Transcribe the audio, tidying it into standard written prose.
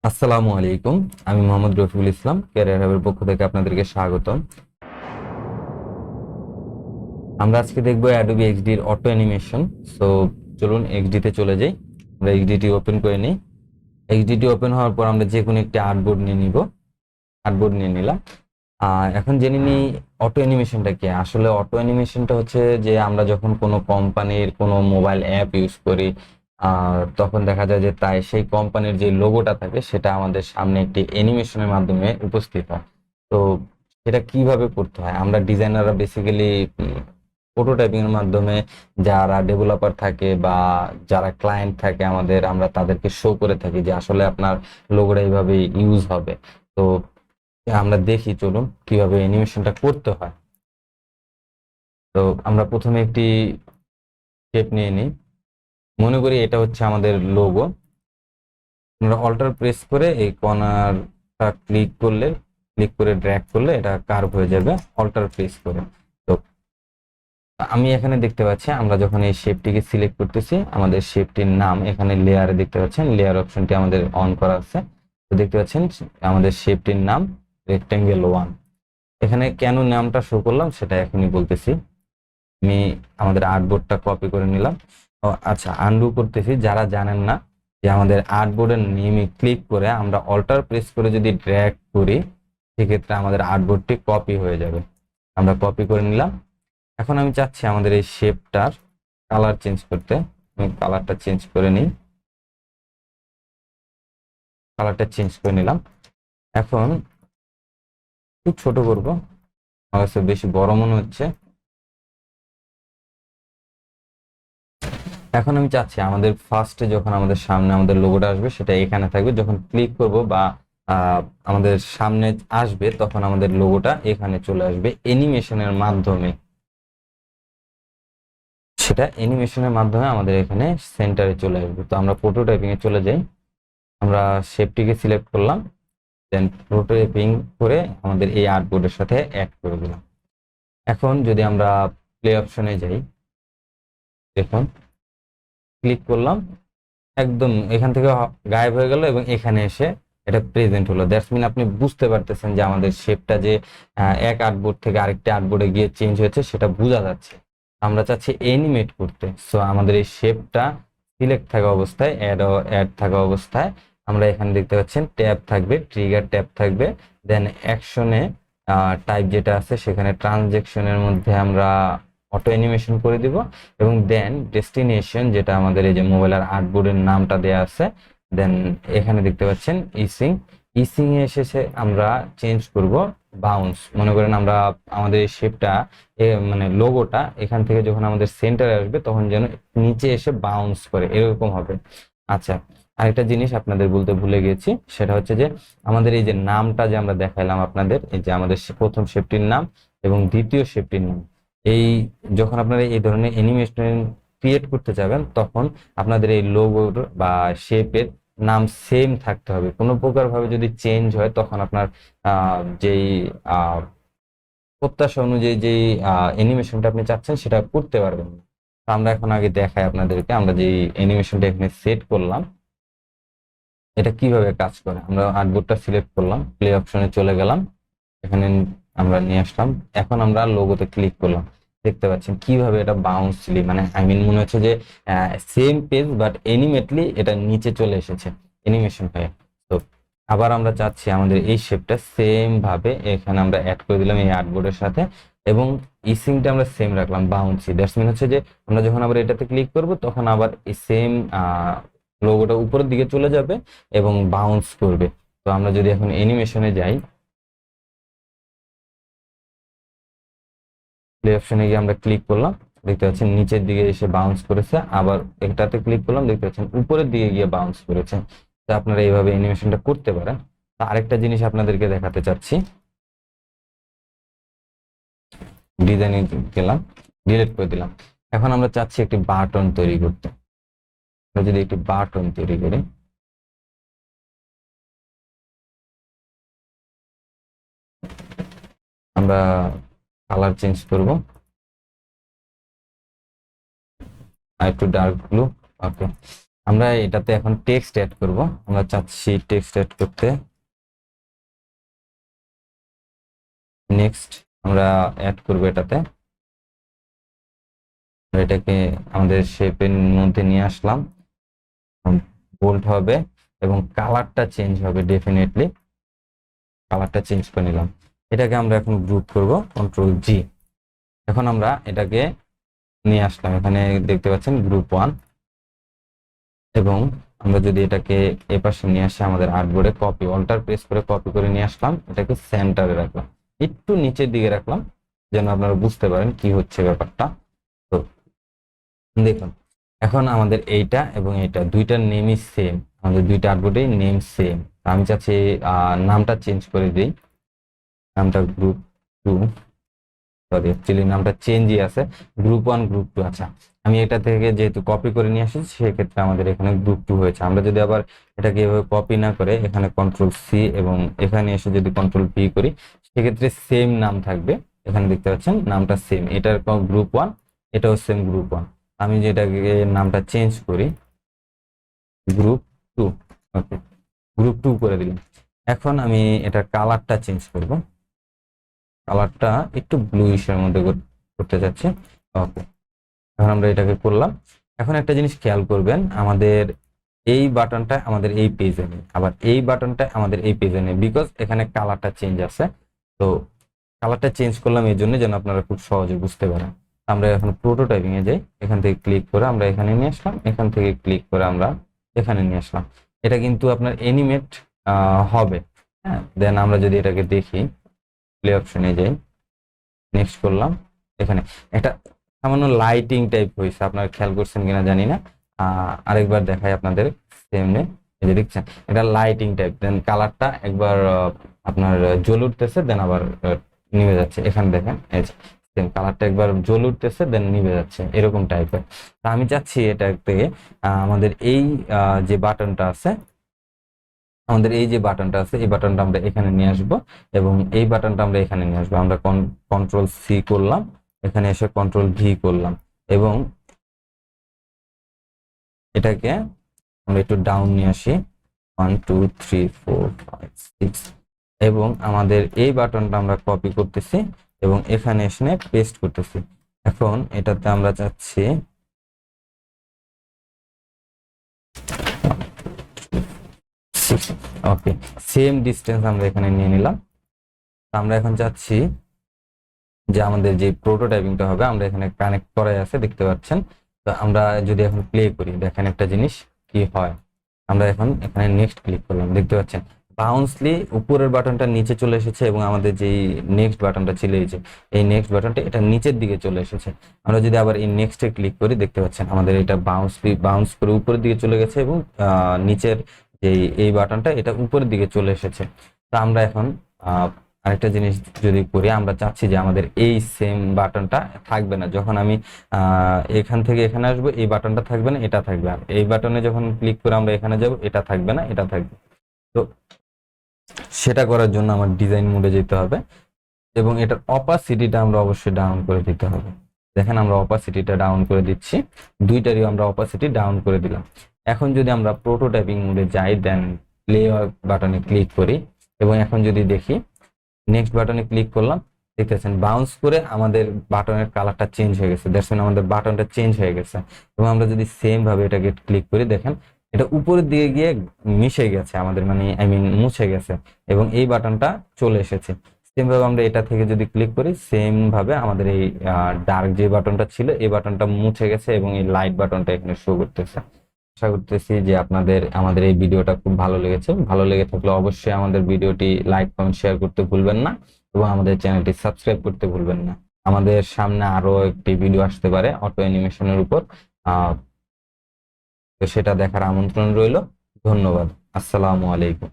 আসসালামু আলাইকুম। আমি মোহাম্মদ রফিকুল ইসলাম, ক্যারিয়ার হাবের পক্ষ থেকে আপনাদেরকে স্বাগতম। আমরা আজকে দেখব অ্যাডোবি এক্সডি এর অটো অ্যানিমেশন। সো চলুন এক্সডি তে চলে যাই। আমরা এক্সডিটি ওপেন করে নিই। এক্সডিটি ওপেন হওয়ার পর আমরা যে কোনো একটি আর্টবোর্ড নিয়ে নিব। আর্টবোর্ড নিয়ে নিলাম। এখন জেনে নিই অটো অ্যানিমেশনটা কি। আসলে অটো অ্যানিমেশনটা হচ্ছে যে আমরা যখন কোনো কোম্পানির কোনো মোবাইল অ্যাপ ইউজ করি, তখন দেখা যায় যে তাই সেই কোম্পানির যে লোগোটা থাকে সেটা আমাদের সামনে একটি অ্যানিমেশনের মাধ্যমে উপস্থিত হয়। তো সেটা কিভাবে করতে হয়, আমরা ডিজাইনাররা বেসিক্যালি প্রোটোটাইপিং এর মাধ্যমে যারা ডেভেলপার থাকে বা যারা ক্লায়েন্ট থাকে আমাদের, আমরা তাদেরকে শো করে থাকি যে আসলে আপনার লোগোটা এইভাবে ইউজ হবে। তো আমরা দেখি, চলুন কিভাবে অ্যানিমেশনটা করতে হয়। তো আমরা প্রথমে একটি শেপ নিয়ে নিই। মনে করি এটা হচ্ছে আমাদের লোগো। আমরা অল্টার প্রেস করে এই কর্নারটা ক্লিক করে ড্র্যাগ করলে এটা কার্ভ হয়ে যাবে অল্টার প্রেস করে। তো আমি এখানে দেখতে পাচ্ছি, আমরা যখন এই শেপটিকে সিলেক্ট করতেছি, আমাদের শেপটির নাম এখানে লেয়ারে দেখতে পাচ্ছেন, লেয়ার অপশনটি আমাদের অন করা আছে। তো দেখতে পাচ্ছেন আমাদের শেপটির নাম রেক্টেঙ্গেল 1। এখানে কেন নামটা শো করলাম সেটা এখনই বলতেছি। আমি আমাদের আর্টবোর্ডটা কপি করে নিলাম। আচ্ছা, আনডু করতেছি। যারা জানেন না যে আমাদের আর্টবোর্ডের নেমে ক্লিক করে আমরা অল্টার প্রেস করে যদি ড্র্যাগ করি, সেক্ষেত্রে আমাদের আর্টবোর্ডটি কপি হয়ে যাবে। আমরা কপি করে নিলাম। এখন আমি চাচ্ছি আমাদের এই শেপটার কালার চেঞ্জ করতে। আমি কালারটা চেঞ্জ করে নিই। কালারটা চেঞ্জ করে নিলাম। এখন খুব ছোট করব, আমার কাছে বেশি বড় মনে হচ্ছে। এখন আমি চাচ্ছি আমাদের ফার্স্টে যখন আমাদের সামনে আমাদের লোগোটা আসবে সেটা এখানে থাকবে। যখন ক্লিক করব বা আমাদের সামনে আসবে তখন আমাদের লোগোটা এখানে চলে আসবে অ্যানিমেশনের মাধ্যমে। সেটা অ্যানিমেশনের মাধ্যমে আমাদের এখানে সেন্টারে চলে আসবে। তো আমরা প্রোটোটাইপিং এ চলে যাই। আমরা শেপটিকে সিলেক্ট করলাম, দেন প্রোটোটাইপিং করে আমাদের এই আর্টবোর্ডের সাথে অ্যাড করে দিলাম। এখন যদি আমরা প্লে অপশনে যাই, দেখুন ক্লিক করলাম, একদম এখান থেকে গায়েব হয়ে গেল এবং এখানে এসে এটা প্রেজেন্ট হলো। দ্যাটস মিন আপনি বুঝতে পারতেছেন যে আমাদের শেপটা যে এক আর্টবোর্ড থেকে আরেকটা আর্টবোর্ডে গিয়ে চেঞ্জ হয়েছে সেটা বোঝা যাচ্ছে। আমরা চাচ্ছি অ্যানিমেট করতে। সো আমাদের এই শেপটা সিলেক্ট থাকা অবস্থায়, অ্যাড থাকা অবস্থায় আমরা এখানে দেখতে পাচ্ছেন ট্যাব থাকবে, ট্রিগার ট্যাব থাকবে। দেন অ্যাকশনে টাইপ যেটা আছে সেখানে ট্রানজেকশনের মধ্যে আমরা অটো অ্যানিমেশন করে দিব। এবং দেন ডেস্টিনেশন যেটা আমাদের এই যে মোবাইলের আর্টবোর্ডের নামটা দেয়া আছে, দেন এখানে দেখতে পাচ্ছেন ইসিং। ইসিং এ এসেছে আমরা চেঞ্জ করব বাউন্স। মনে করেন আমরা আমাদের এই শেপটা মানে লোগোটা এখান থেকে যখন আমাদের সেন্টারে আসবে তখন যেন নিচে এসে বাউন্স করে, এরকম হবে। আচ্ছা, আরেকটা জিনিস আপনাদের বলতে ভুলে গেছি, সেটা হচ্ছে যে আমাদের এই যে নামটা যে আমরা দেখাইলাম আপনাদের, এই যে আমাদের প্রথম শেপটির নাম এবং দ্বিতীয় শেপটির নাম, এই যখন আপনারা এই ধরনের অ্যানিমেশন ক্রিয়েট করতে যাবেন তখন আপনাদের এই লোগোর বা শেপের নাম সেম থাকতে হবে। কোনো প্রকার ভাবে যদি চেঞ্জ হয় তখন আপনার যেই প্রত্যাশা অনুযায়ী যেই অ্যানিমেশনটা আপনি চাচ্ছেন সেটা করতে পারবেন না। তো আমরা এখন আগে দেখাই আপনাদেরকে, আমরা যে অ্যানিমেশনটা এখানে সেট করলাম এটা কিভাবে কাজ করে। আমরা আর্টবোর্ডটা সিলেক্ট করলাম, প্লে অপশনে চলে গেলাম, এখানে আমরা নিয়ে আসলাম। এখন আমরা লোগোতে ক্লিক করলাম, দেখতে পাচ্ছেন কিভাবে এটা বাউন্সলি, মানে আই মিন মনে হচ্ছে যে সেম পেজ বাট এনিমেটলি এটা নিচে চলে এসেছে অ্যানিমেশন হয়ে। তো আবার আমরা চাচ্ছি আমাদের এই শেপটা সেম ভাবে এখানে আমরা অ্যাড করে দিলাম এই আর্টবোর্ডের সাথে, এবং ইসিংটা আমরা সেম রাখলাম বাউন্সি। দ্যাটস মিন হচ্ছে যে আমরা যখন আবার এটাতে ক্লিক করব তখন আবার এই সেম লোগোটা উপরের দিকে চলে যাবে এবং বাউন্স করবে। তো আমরা যদি এখন অ্যানিমেশনে যাই, প্লে অপশনে গিয়ে আমরা ক্লিক করলাম, দেখতে পাচ্ছেন নিচের দিকে এসে বাউন্স করেছে। আবার এটাতে ক্লিক করলাম, দেখতে পাচ্ছেন উপরের দিকে গিয়ে বাউন্স করেছে। তো আপনারা এইভাবে অ্যানিমেশনটা করতে পারেন। তো আরেকটা জিনিস আপনাদেরকে দেখাতে চাচ্ছি, ডিজাইনে গেলাম, ডিলিট করে দিলাম। এখন আমরা চাচ্ছি একটি বাটন তৈরি করতে। আমরা যদি একটি বাটন তৈরি করি, আমরা কালার চেঞ্জ করব, একটু ডার্ক ব্লু। ওকে, আমরা এটাতে এখন টেক্সট অ্যাড করব। আমরা চাচ্ছি টেক্সট অ্যাড করতে। নেক্সট আমরা অ্যাড করব এটাতে। এটাকে আমাদের শেপের মধ্যে নিয়ে আসলাম, বোল্ড হবে এবং কালারটা চেঞ্জ হবে। ডেফিনেটলি কালারটা চেঞ্জ করে নিলাম। এটাকে আমরা এখন গ্রুপ করব, কন্ট্রোল জি। এখন আমরা এটাকে নিয়ে আসলাম, এখানে দেখতে পাচ্ছেন গ্রুপ 1। এবং আমরা যদি এটাকে এপাশে নিয়ে আসি আমাদের আর্টবোর্ডে, কপি অল্টার প্রেস করে কপি করে নিয়ে আসলাম, এটাকে সেন্টারে রাখলাম, একটু নিচের দিকে রাখলাম যেন আপনারা বুঝতে পারেন কি হচ্ছে ব্যাপারটা। তো দেখুন এখন আমাদের এইটা এবং এইটা দুইটার নেমই সেম, আমাদের দুইটা আর্টবোর্ডে নেম সেম। আমি চাচ্ছি নামটা চেঞ্জ করে দিই, নামটা গ্রুপ 2, সরি অ্যাকচুয়ালি নামটা চেঞ্জই আছে, গ্রুপ 1 গ্রুপ 2। আচ্ছা আমি এটা থেকে যেহেতু কপি করে নিয়ে আসি সেক্ষেত্রে আমাদের এখানে গ্রুপ 2 হয়েছে। আমরা যদি আবার এটাকে এভাবে কপি না করে এখানে কন্ট্রোল সি এবং এখানে এসে যদি কন্ট্রোল ভি করি সেক্ষেত্রে সেম নাম থাকবে। এখানে দেখতে পাচ্ছেন নামটা সেম, এটার গ্রুপ 1, এটাও সেম গ্রুপ 1। আমি যেটাকে নামটা চেঞ্জ করি গ্রুপ 2, ওকে গ্রুপ 2 করে দিলাম। এখন আমি এটার কালারটা চেঞ্জ করব, কালারটা একটু ব্লুইশের মধ্যে করতে যাচ্ছি। ওকে এখন আমরা এটাকে করলাম। এখন একটা জিনিস খেয়াল করবেন, আমাদের এই বাটনটা আমাদের এই পেজে নেই, আবার এই বাটনটা আমাদের এই পেজে নেই, বিকজ এখানে কালারটা চেঞ্জ আছে। তো কালারটা চেঞ্জ করলাম এই জন্য যেন আপনারা খুব সহজে বুঝতে পারেন। আমরা এখন প্রোটোটাইপিং এ যাই, এখান থেকে ক্লিক করে আমরা এখানে নিয়ে আসলাম, এখান থেকে ক্লিক করে আমরা এখানে নিয়ে আসলাম। এটা কিন্তু আপনার এনিমেট হবে। হ্যাঁ, দেন আমরা যদি এটাকে দেখি প্লে অপশনে যাই, নেক্সট করলাম, এখানে একটা সামান্য লাইটিং টাইপ হয়েছে, আপনারা খেয়াল করছেন কিনা জানি না। আরেকবার দেখাই আপনাদের সামনে, এই যে দেখছেন এটা লাইটিং টাইপ, দেন কালারটা একবার আপনার জ্বলে উঠতেছে দেন আবার নিভে যাচ্ছে। এখানে দেখেন এই যে সেম কালারটা একবার জ্বলে উঠতেছে দেন নিভে যাচ্ছে, এরকম টাইপের। তা আমি চাচ্ছি এটা থেকে আমাদের এই যে বাটনটা আছে, আমাদের এই যে বাটনটা আছে এই বাটনটা আমরা এখানে নিয়ে আসব এবং এই বাটনটা আমরা এখানে নিয়ে আসবো। আমরা কন্ট্রোল সি করলাম, এখানে এসে কন্ট্রোল ভি করলাম এবং এটাকে আমরা একটু ডাউন নিয়ে আসি 1 2 3 4 5 6 এবং আমাদের এই বাটনটা আমরা কপি করতেছি এবং এখানে এসে পেস্ট করতেছি। এখন এটাতে আমরা চাচ্ছি ওকে সেম ডিসটেন্স আমরা এখানে নিয়ে নিলাম। আমরা এখন চাচ্ছি যে আমাদের যে প্রোটোটাইপিংটা হবে আমরা এখানে কানেক্ট করাই আছে দেখতে পাচ্ছেন। তো আমরা যদি এখন প্লে করি দেখেন একটা জিনিস কি হয়। আমরা এখন এখানে নেক্সট ক্লিক করলাম, দেখতে পাচ্ছেন বাউন্সলি উপরের বাটনটা নিচে চলে এসেছে এবং আমাদের যেই নেক্সট বাটনটা ছিল এই যে এই নেক্সট বাটনটা এটা নিচের দিকে চলে এসেছে। আমরা যদি আবার এই নেক্সটে ক্লিক করি দেখতে পাচ্ছেন আমাদের এটা বাউন্স করে উপরের দিকে চলে গেছে এবং নিচের যে এই বাটনটা এটা উপরের দিকে চলে এসেছে। তো আমরা এখন আরেকটা জিনিস যদি করি, আমরা চাচ্ছি যে আমাদের এই সেম বাটনটা থাকবে না, যখন আমি এখান থেকে এখানে আসবো এই বাটনটা থাকবে না, এটা থাকবে। আর এই বাটনে যখন ক্লিক করে আমরা এখানে যাব এটা থাকবে না, এটা থাকবে। তো সেটা করার জন্য আমার ডিজাইন মোডে যেতে হবে এবং এটার অপাসিটিটা আমরা অবশ্যই ডাউন করে দিতে হবে। দেখেন আমরা অপাসিটিটা ডাউন করে দিচ্ছি, দুইটারই আমরা অপাসিটি ডাউন করে দিলাম। এখন যদি আমরা প্রোটোটাইপিং মোডে যাই দেন প্লে বাটনে ক্লিক করি এবং এখন যদি দেখি নেক্সট বাটনে ক্লিক করলাম, দেখতেছেন বাউন্স করে আমাদের বাটনের কালারটা চেঞ্জ হয়ে গেছে, দেখছেন আমাদের বাটনটা চেঞ্জ হয়ে গেছে। এবং আমরা যদি সেম ভাবে এটাকে ক্লিক করি দেখেন এটা উপরের দিকে গিয়ে মিশে গেছে আমাদের, মানে আই মিন মুছে গেছে এবং এই বাটনটা চলে এসেছে। সেম ভাবে আমরা এটা থেকে যদি ক্লিক করি সেম ভাবে আমাদের এই ডার্ক যে বাটনটা ছিল এই বাটনটা মুছে গেছে এবং এই লাইট বাটনটা এখানে শো করতেছে। আশা করতেছি যে আপনাদের আমাদের এই ভিডিওটা খুব ভালো লেগেছে। ভালো লেগে থাকলে অবশ্যই আমাদের ভিডিওটি লাইক কমেন্ট শেয়ার করতে ভুলবেন না এবং আমাদের চ্যানেলটি সাবস্ক্রাইব করতে ভুলবেন না। আমাদের সামনে আরো একটি ভিডিও আসতে পারে অটো অ্যানিমেশনের উপর, তো সেটা দেখার আমন্ত্রণ রইল। ধন্যবাদ। আসসালামু আলাইকুম।